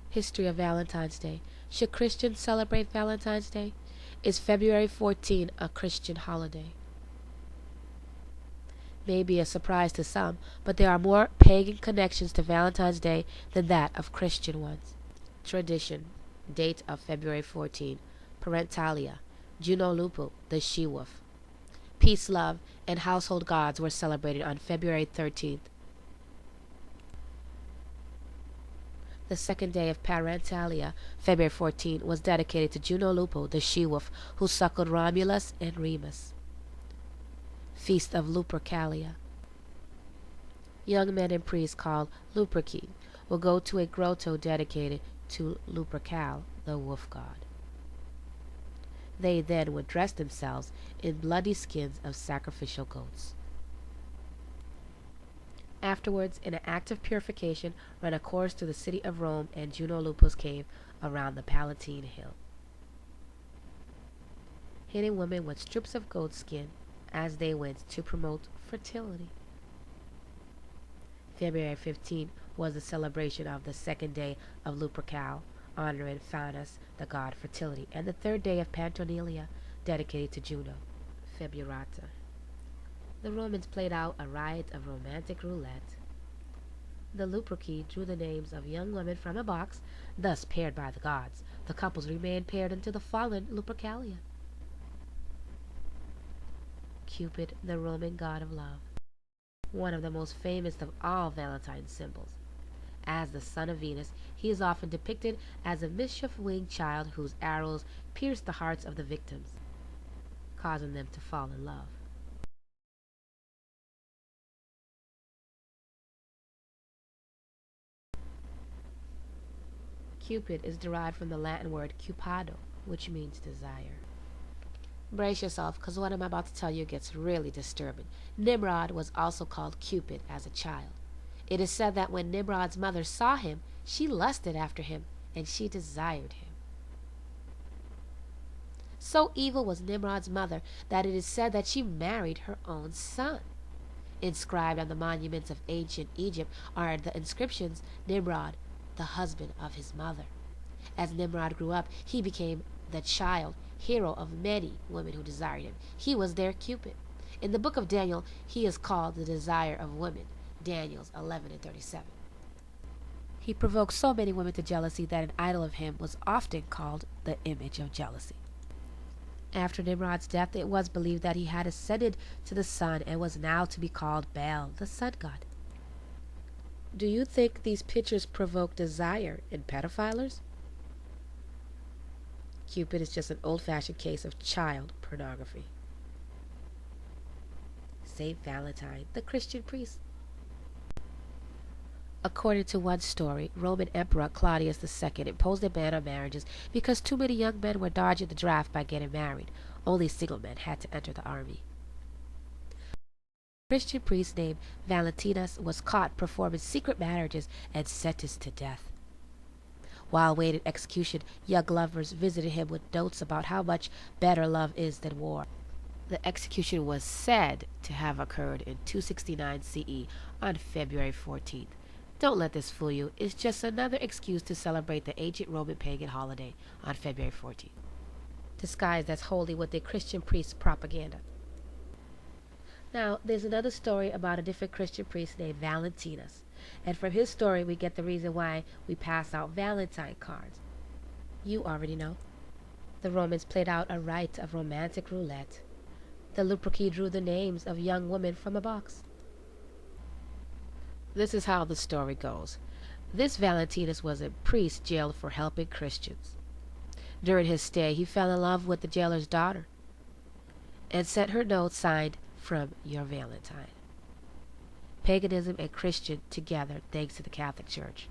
History of Valentine's Day. Should Christians celebrate Valentine's Day? Is February 14 a Christian holiday? May be a surprise to some, but there are more pagan connections to Valentine's Day than that of Christian ones. Tradition. Date of February 14. Parentalia. Juno Lupo, the she-wolf. Peace, love, and household gods were celebrated on February 13th. The second day of Parentalia, February 14, was dedicated to Juno Lupo, the she-wolf, who suckled Romulus and Remus. Feast of Lupercalia. Young men and priests called Luperci will go to a grotto dedicated to Lupercal, the wolf god. They then would dress themselves in bloody skins of sacrificial goats. Afterwards, in an act of purification, run a course through the city of Rome and Juno Lupo's cave around the Palatine Hill, hitting women with strips of goat skin as they went to promote fertility. February 15 was the celebration of the second day of Lupercal, honoring Faunus, the god fertility, and the third day of Pantonelia, dedicated to Juno, Februata. The Romans played out a riot of romantic roulette. The Luperci drew the names of young women from a box, thus paired by the gods. The couples remained paired until the following Lupercalia. Cupid, the Roman god of love. One of the most famous of all Valentine's symbols. As the son of Venus, he is often depicted as a mischief-winged child whose arrows pierce the hearts of the victims, causing them to fall in love. Cupid is derived from the Latin word cupado, which means desire. Brace yourself, because what I'm about to tell you gets really disturbing. Nimrod was also called Cupid as a child. It is said that when Nimrod's mother saw him, she lusted after him, and she desired him. So evil was Nimrod's mother that it is said that she married her own son. Inscribed on the monuments of ancient Egypt are the inscriptions, Nimrod, the husband of his mother. As Nimrod grew up, he became the child hero of many women who desired him. He was their Cupid. In the book of Daniel, he is called the desire of women, Daniel's 11:37. He provoked so many women to jealousy that an idol of him was often called the image of jealousy. After Nimrod's death, it was believed that he had ascended to the sun and was now to be called Baal, the sun god. Do you think these pictures provoke desire in pedophilers? Cupid is just an old-fashioned case of child pornography. Saint Valentine, the Christian priest. According to one story, Roman Emperor Claudius II imposed a ban on marriages because too many young men were dodging the draft by getting married. Only single men had to enter the army. A Christian priest named Valentines was caught performing secret marriages and sentenced to death. While awaiting execution, young lovers visited him with notes about how much better love is than war. The execution was said to have occurred in 269 CE on February 14th. Don't let this fool you. It's just another excuse to celebrate the ancient Roman pagan holiday on February 14th, disguised as holy with the Christian priest's propaganda. Now, there's another story about a different Christian priest named Valentinus. And from his story, we get the reason why we pass out Valentine cards. You already know. The Romans played out a rite of romantic roulette. The Luperci drew the names of young women from a box. This is how the story goes. This Valentinus was a priest jailed for helping Christians. During his stay, he fell in love with the jailer's daughter and sent her note signed, "From your Valentine." Paganism and Christian together thanks to the Catholic Church.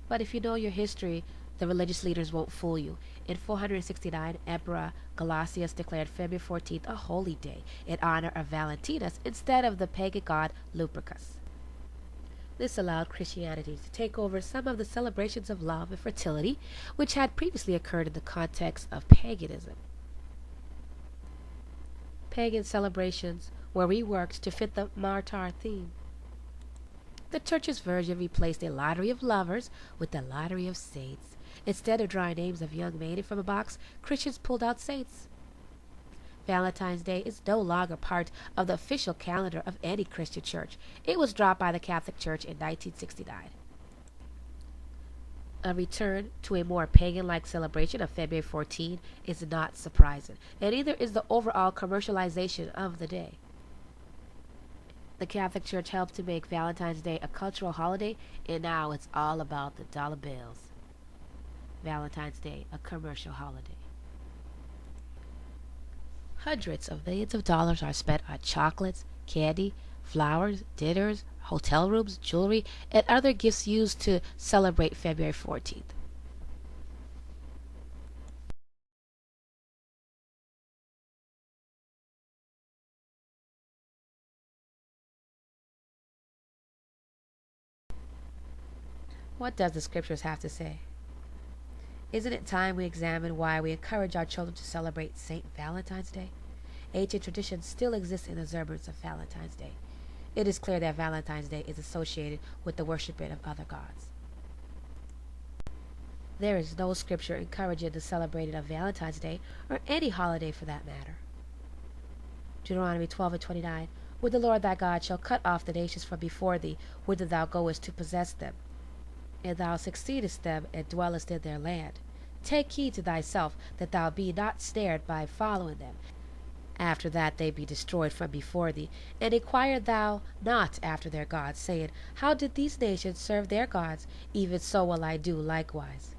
But if you know your history, the religious leaders won't fool you. In 469, Emperor Gelasius declared February 14th a holy day in honor of Valentinus instead of the pagan god Lupercus. This allowed Christianity to take over some of the celebrations of love and fertility, which had previously occurred in the context of paganism. Pagan celebrations were reworked to fit the martyr theme. The church's version replaced a lottery of lovers with the lottery of saints. Instead of drawing names of young maidens from a box, Christians pulled out saints. Valentine's Day is no longer part of the official calendar of any Christian church. It was dropped by the Catholic Church in 1969. A return to a more pagan-like celebration of February 14 is not surprising, and neither is the overall commercialization of the day. The Catholic Church helped to make Valentine's Day a cultural holiday, and now it's all about the dollar bills. Valentine's Day, a commercial holiday. Hundreds of millions of dollars are spent on chocolates, candy, flowers, dinners, hotel rooms, jewelry, and other gifts used to celebrate February 14th. What does the scriptures have to say? Isn't it time we examine why we encourage our children to celebrate St. Valentine's Day? Ancient traditions still exist in observance of Valentine's Day. It is clear that Valentine's Day is associated with the worshiping of other gods. There is no scripture encouraging the celebrating of Valentine's Day or any holiday for that matter. Deuteronomy 12:29, "When the Lord thy God shall cut off the nations from before thee, whither thou goest to possess them, and thou succeedest them and dwellest in their land. Take heed to thyself that thou be not snared by following them. After that they be destroyed from before thee, and inquire thou not after their gods, saying, How did these nations serve their gods? Even so will I do likewise.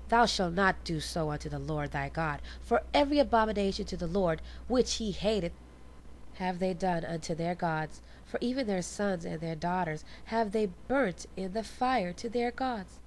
Thou shalt not do so unto the Lord thy God, for every abomination to the Lord which he hateth have they done unto their gods, for even their sons and their daughters have they burnt in the fire to their gods.